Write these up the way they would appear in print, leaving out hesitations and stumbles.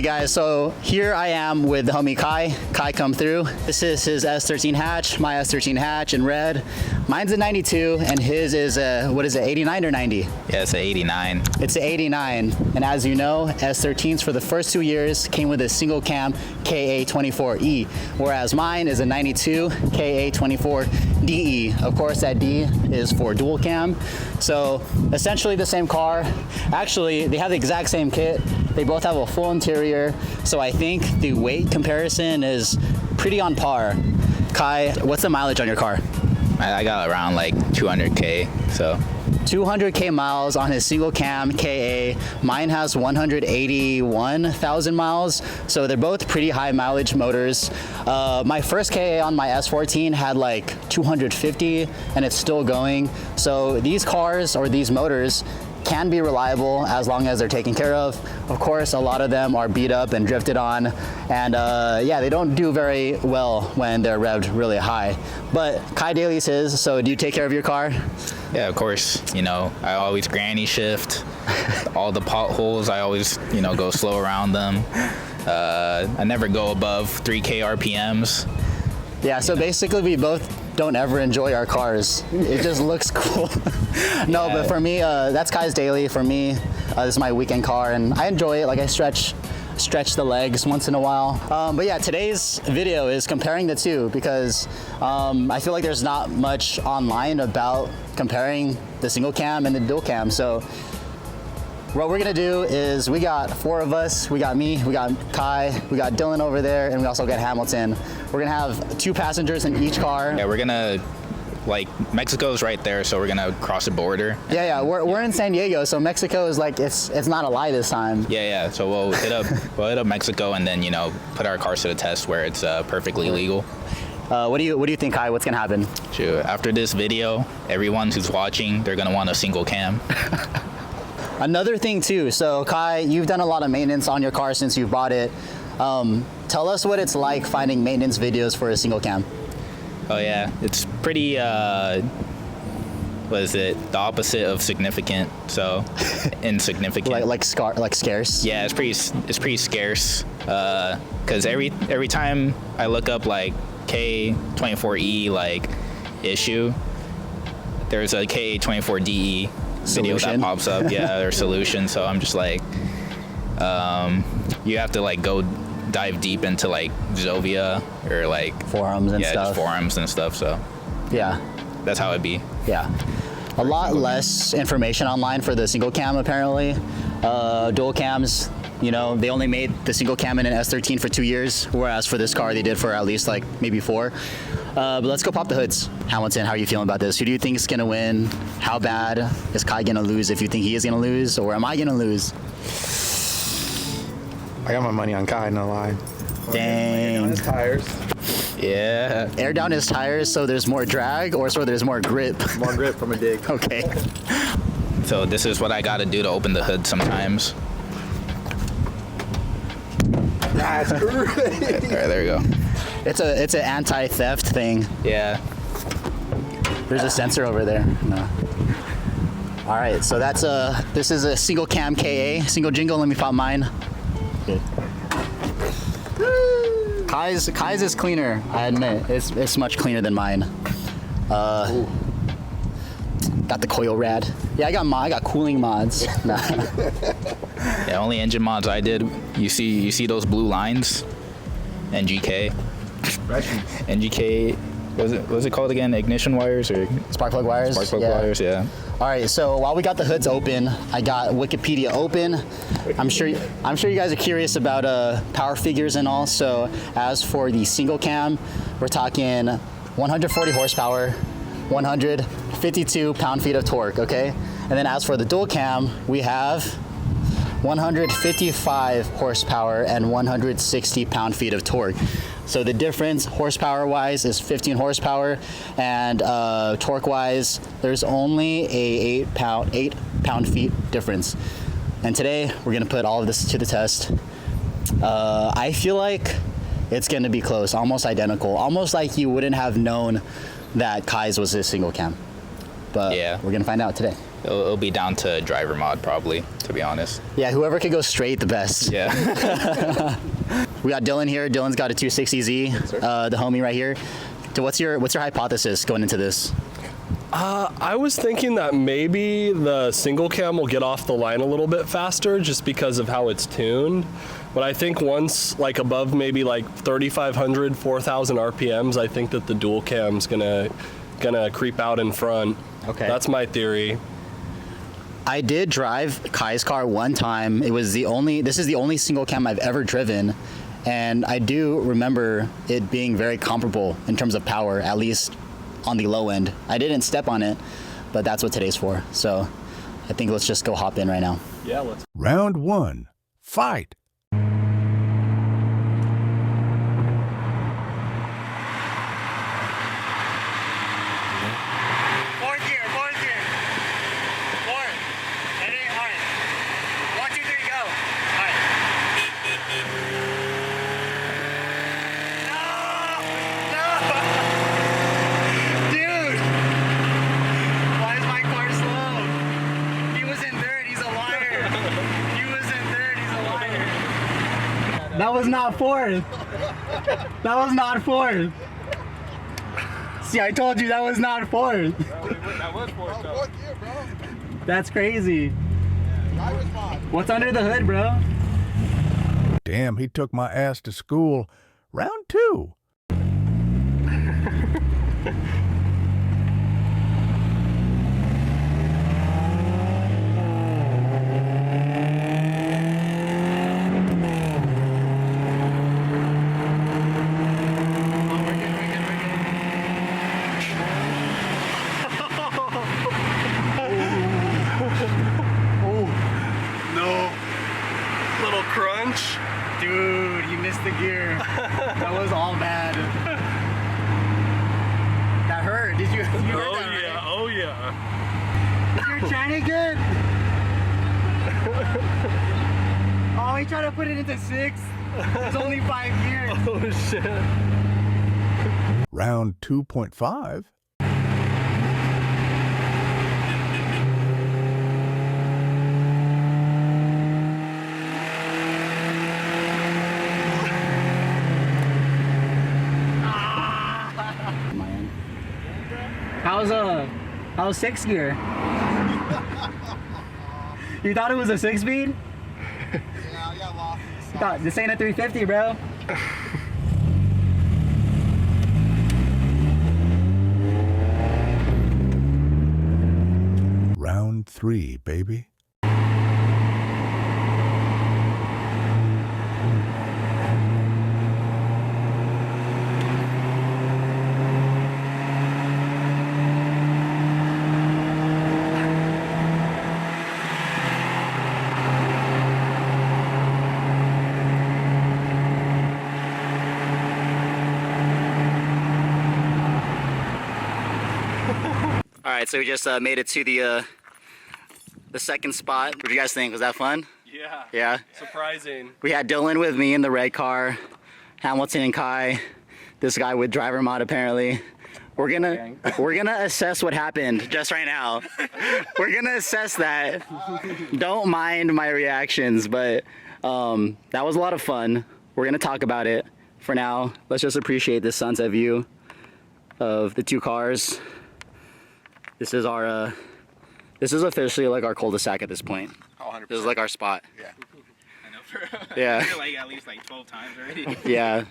right, guys, so here I am with the homie Kai. Kai come through. This is his S13 hatch, my S13 hatch in red. Mine's a 92, and his is a, what is it, 89 or 90? Yeah, it's an 89. It's an 89, and as you know, S13s for the first 2 years came with a single cam KA24E, whereas mine is a 92 KA24DE. Of course, that D is for dual cam. So essentially the same car. Actually, they have the exact same kit. They both have a full interior, so I think the weight comparison is pretty on par. Kai, what's the mileage on your car? I got around like 200K, so. 200K miles on his single cam KA. Mine has 181,000 miles, so they're both pretty high mileage motors. My first KA on my S14 had like 250, and it's still going. So these cars, or these motors, can be reliable as long as they're taken care of. Of course, a lot of them are beat up and drifted on, and yeah, they don't do very well when they're revved really high. But Kai Daly's his, so do you take care of your car? Yeah, of course. You know, I always granny shift. All the potholes, I always, you know, go slow around them. I never go above 3K RPMs. Yeah, so basically we both don't ever enjoy our cars. It just looks cool. No, Yeah. but for me, that's Kai's daily. For me, this is my weekend car, and I enjoy it. Like, I stretch the legs once in a while. But yeah, today's video is comparing the two, because I feel like there's not much online about comparing the single cam and the dual cam. So what we're gonna do is, we got 4 of us. We got me, we got Kai, we got Dylan over there, and we also got Hamilton. We're gonna have 2 passengers in each car. Yeah, we're gonna, like, Mexico's right there, so we're gonna cross the border. Yeah, we're in San Diego, so Mexico is like, it's not a lie this time. Yeah, so we'll hit up Mexico, and then, you know, put our cars to the test where it's perfectly legal. What do you think, Kai? What's gonna happen? Sure. After this video, everyone who's watching, they're gonna want a single cam. Another thing too, so Kai, you've done a lot of maintenance on your car since you bought it. Tell us what it's like finding maintenance videos for a single cam. Oh yeah, it's pretty, what is it? The opposite of significant, so insignificant. like scarce? Yeah, it's pretty scarce, cause every time I look up like KA24E like issue, there's a KA24DE video that pops up, yeah, their solution. So I'm just like, you have to like go dive deep into like Zovia or like forums and stuff. Yeah, just forums and stuff. So yeah, that's how it'd be. Yeah, a lot less information online for the single cam apparently. Dual cams, you know, they only made the single cam in an S13 for 2 years, whereas for this car they did for at least like maybe 4. But let's go pop the hoods. Hamilton, how are you feeling about this? Who do you think is gonna win? How bad is Kai gonna lose, if you think he is gonna lose, or am I gonna lose? I got my money on Kai, no lie. Dang. On his tires. Yeah. Air down his tires so there's more drag, or so there's more grip? More grip from a dig. Okay. So this is what I gotta do to open the hood sometimes. That's great. All right, there we go. It's an anti-theft thing. Yeah. There's a sensor over there. No. All right, so this is a single cam KA, single jingle. Let me pop mine. Good. Kai's is cleaner, I admit. It's much cleaner than mine. Got the coil rad. Yeah, I got cooling mods. Nah. Yeah, only engine mods I did. You see those blue lines? NGK. NGK. What's it called again? Ignition wires or Spark plug wires? Spark plug wires, yeah. All right, so while we got the hoods open, I got Wikipedia open. I'm sure you guys are curious about power figures and all. So as for the single cam, we're talking 140 horsepower, 152 pound-feet of torque, okay? And then as for the dual cam, we have 155 horsepower and 160 pound-feet of torque. So the difference horsepower-wise is 15 horsepower, and torque-wise, there's only a 8 pound-feet difference. And today, we're gonna put all of this to the test. I feel like it's gonna be close, almost identical, almost like you wouldn't have known that Kai's was a single cam. But yeah, we're gonna find out today. it'll be down to driver mod probably, to be honest. Yeah, whoever could go straight, the best. Yeah. We got Dylan here. Dylan's got a 260Z, the homie right here. So what's your hypothesis going into this? I was thinking that maybe the single cam will get off the line a little bit faster just because of how it's tuned. But I think once like above maybe like 3,500, 4,000 RPMs, I think that the dual cam's gonna creep out in front. Okay. That's my theory. I did drive Kai's car one time. This is the only single cam I've ever driven. And I do remember it being very comparable in terms of power, at least on the low end. I didn't step on it, but that's what today's for. So I think let's just go hop in right now. Yeah, let's. Round 1. Fight. Fourth gear. Fourth. And then, all right. 1, 2, 3, go. All right. No! Dude! Why is my car slow? He was in third, he's a liar. That was not fourth. That was not fourth. See, I told you that was not fourth. That was fourth, though. That's crazy. What's under the hood, bro? Damn, he took my ass to school. Round 2. Little crunch. Dude, you missed the gear. That was all bad. That hurt. Did you heard Oh that, yeah, right? oh yeah. You're trying to get. Oh, he tried to put it into 6. It's only 5 gears. Oh shit. Round 2.5. How's 6 gear? You thought it was a 6-speed? Yeah, I got lost. This ain't a 350, bro. Round 3, baby. All right, so we just made it to the second spot. What do you guys think? Was that fun? Yeah. Yeah. Surprising. We had Dylan with me in the red car, Hamilton and Kai, this guy with driver mod apparently. We're gonna assess what happened just right now. We're gonna assess that. Don't mind my reactions, but that was a lot of fun. We're gonna talk about it. For now, let's just appreciate this sunset view of the 2 cars. This is our this is officially like our cul-de-sac at this point. Oh, 100%. This is like our spot. Yeah. I know. Yeah. I feel like at least like 12 times already. Yeah.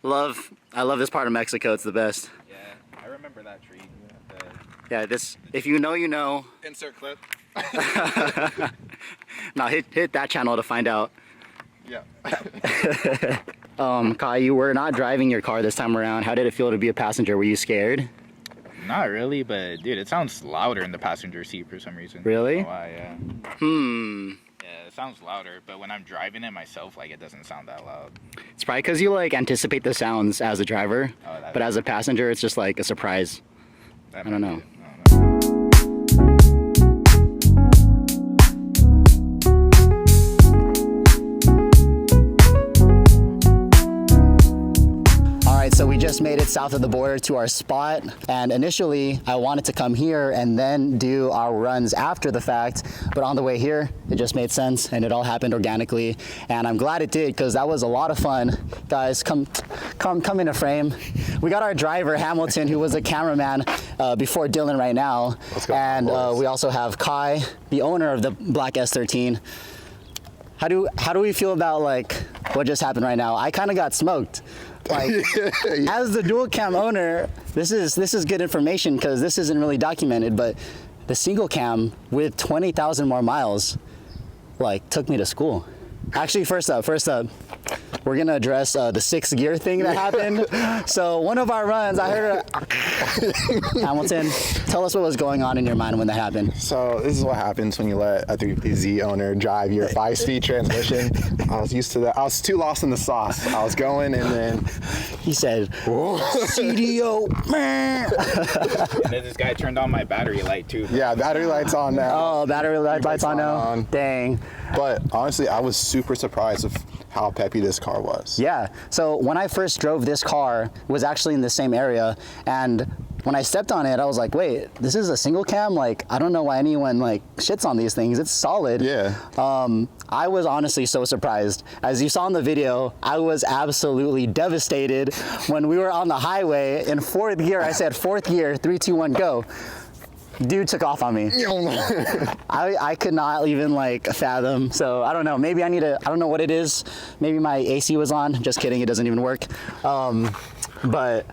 I love this part of Mexico. It's the best. Yeah, I remember that tree. Yeah, this, if you know, you know. Insert clip. Now hit that channel to find out. Yeah. Kai, you were not driving your car this time around. How did it feel to be a passenger? Were you scared? Not really, but dude, it sounds louder in the passenger seat for some reason. Really? I don't know why, yeah. Yeah, it sounds louder, but when I'm driving it myself, like it doesn't sound that loud. It's probably because you like anticipate the sounds as a driver, but as a passenger, it's just like a surprise. I don't know. so we just made it south of the border to our spot, and initially I wanted to come here and then do our runs after the fact, but on the way here it just made sense and it all happened organically, and I'm glad it did because that was a lot of fun. Guys, come in a frame. We got our driver Hamilton, who was a cameraman before Dylan right now, and we also have Kai, the owner of the Black S13. How do we feel about like what just happened right now? I kind of got smoked. Like, as the dual cam owner, this is good information because this isn't really documented, but the single cam with 20,000 more miles, like, took me to school. Actually, first up, we're gonna address the 6th gear thing that happened. So one of our runs, I heard Hamilton, tell us what was going on in your mind when that happened. So this is what happens when you let a 3Z owner drive your 5-speed transmission. I was used to that. I was too lost in the sauce. I was going and then he said, CDO, man. And then this guy turned on my battery light too. Yeah, battery light's on now. Oh, battery light's on now? Dang. But honestly, I was super surprised of how peppy this car was. Yeah, so when I first drove this car, was actually in the same area, and when I stepped on it, I was like, wait, this is a single cam? Like, I don't know why anyone like shits on these things. It's solid. Yeah. I was honestly so surprised. As you saw in the video, I was absolutely devastated when we were on the highway in 4th gear. I said 4th gear, 3, 2, 1, go. Dude took off on me. I could not even like fathom. So I don't know. Maybe I don't know what it is. Maybe my AC was on. Just kidding. It doesn't even work. But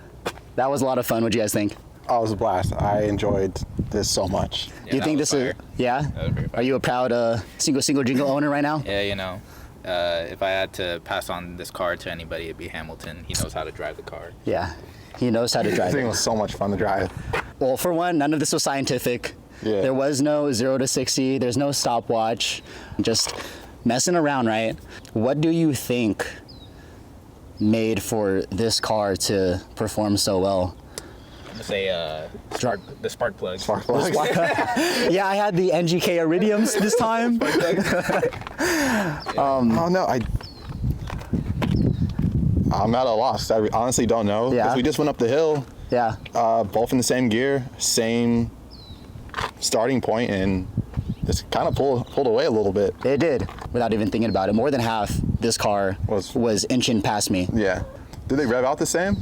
that was a lot of fun. What do you guys think? Oh, it was a blast. I enjoyed this so much. Do you think this is? Yeah. Are you a proud single jingle owner right now? Yeah, you know. If I had to pass on this car to anybody, it'd be Hamilton. He knows how to drive the car. Yeah. He knows how to drive This thing it. was so much fun to drive. Well, for one, none of this was scientific. Yeah. There was no 0 to 60. There's no stopwatch. Just messing around, right? What do you think made for this car to perform so well? I'm gonna say the spark plug. Spark plugs. Yeah, I had the NGK Iridiums this time. Oh no, I'm at a loss. I honestly don't know. Yeah. Because we just went up the hill, Yeah. both in the same gear, same starting point, and just kind of pulled away a little bit. It did, without even thinking about it. More than half this car was inching past me. Yeah. Did they rev out the same?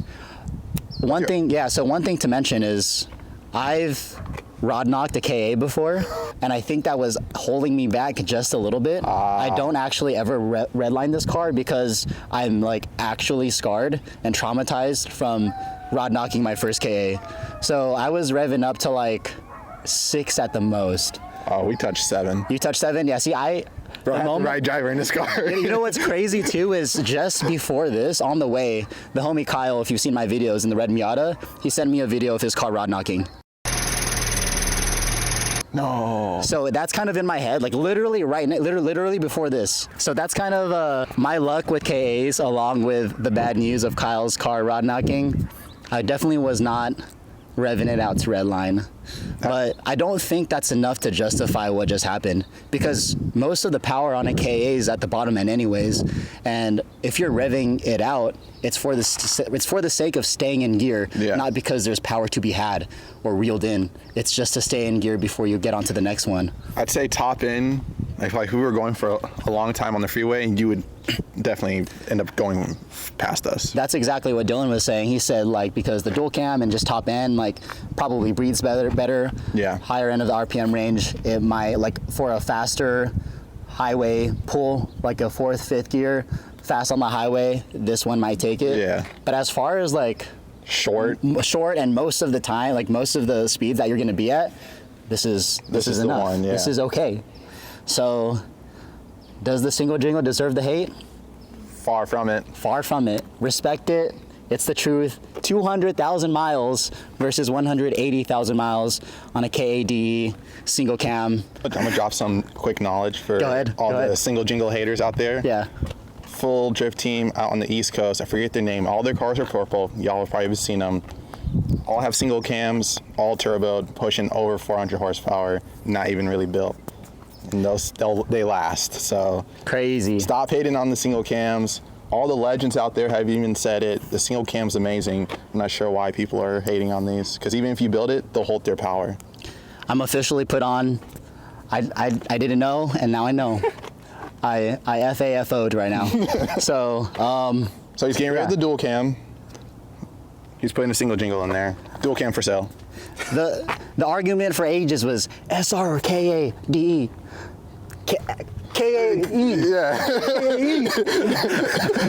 One thing to mention is I've rod knocked a KA before, and I think that was holding me back just a little bit. I don't actually ever redline this car because I'm like actually scarred and traumatized from rod knocking my first KA. So I was revving up to like 6 at the most. Oh, we touched 7. You touched 7? Yeah, see, Bro, I have the right driver in this car. You know what's crazy too is just before this, on the way, the homie Kyle, if you've seen my videos in the red Miata, he sent me a video of his car rod knocking. No. So that's kind of in my head, like literally before this. So that's kind of my luck with KAs, along with the bad news of Kyle's car rod knocking. I definitely was not revving it out to redline. But I don't think that's enough to justify what just happened, because most of the power on a KA is at the bottom end anyways, and if you're revving it out, it's for the sake of staying in gear, not because there's power to be had or reeled in. It's just to stay in gear before you get onto the next one. I'd say top in, like we were going for a long time on the freeway, and you would definitely end up going past us. That's exactly what Dylan was saying. He said, like, because the dual cam and just top end, like, probably breathes better. Yeah. Higher end of the RPM range, it might, like, for a faster highway pull, like a 4th, 5th gear, fast on the highway, this one might take it. Yeah. But as far as, like, short and most of the time, like, most of the speeds that you're going to be at, this is the enough. one, yeah. This is okay. So, does the single jingle deserve the hate? Far from it. Far from it. Respect it. It's the truth. 200,000 miles versus 180,000 miles on a KA24DE single cam. I'm gonna drop some quick knowledge for all the single jingle haters out there. Yeah. Full drift team out on the East Coast. I forget their name. All their cars are purple. Y'all have probably seen them. All have single cams, all turboed, pushing over 400 horsepower. Not even really built. And they last. So crazy. Stop hating on the single cams. All the legends out there have even said it. The single cam's amazing. I'm not sure why people are hating on these, because even if you build it, they'll hold their power. I'm officially put on. I didn't know, and now I know. I FAFO'd right now. So he's getting rid of the dual cam. He's putting a single jingle in there. Dual cam for sale. The argument for ages was SR or KA, KAE. Yeah.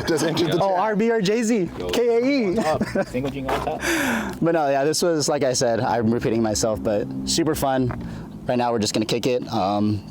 Just enter the RB or JZ. KAE. Single jingle on top. But no, yeah, this was, like I said, I'm repeating myself, but super fun. Right now, we're just gonna kick it,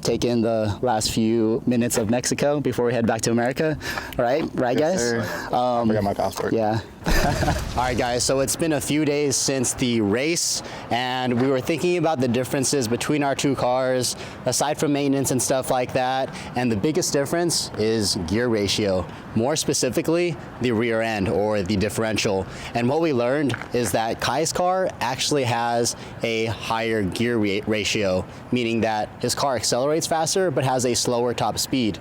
take in the last few minutes of Mexico before we head back to America. Right, guys? I forgot my passport. Yeah. All right, guys, so it's been a few days since the race, and we were thinking about the differences between our two cars, aside from maintenance and stuff like that, and the biggest difference is gear ratio, more specifically, the rear end or the differential. And what we learned is that Kai's car actually has a higher gear ratio, meaning that his car accelerates faster but has a slower top speed.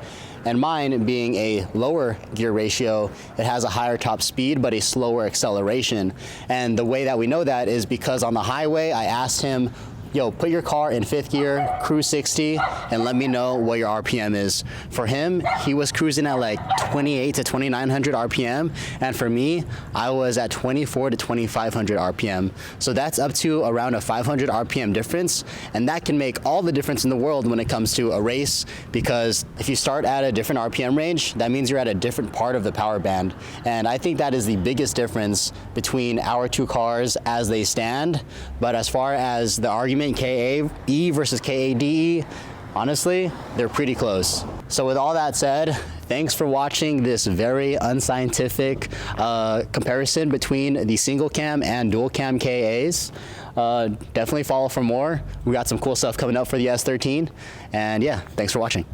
And mine, being a lower gear ratio, it has a higher top speed but a slower acceleration. And the way that we know that is because on the highway, I asked him, yo, put your car in 5th gear, cruise 60, and let me know what your RPM is. For him, he was cruising at like 28 to 2,900 RPM, and for me, I was at 24 to 2,500 RPM. So that's up to around a 500 RPM difference, and that can make all the difference in the world when it comes to a race, because if you start at a different RPM range, that means you're at a different part of the power band. And I think that is the biggest difference between our two cars as they stand. But as far as the argument, KAE versus KADE, honestly, they're pretty close. So with all that said, thanks for watching this very unscientific comparison between the single cam and dual cam KAs. Definitely follow for more. We got some cool stuff coming up for the S13. And yeah, thanks for watching.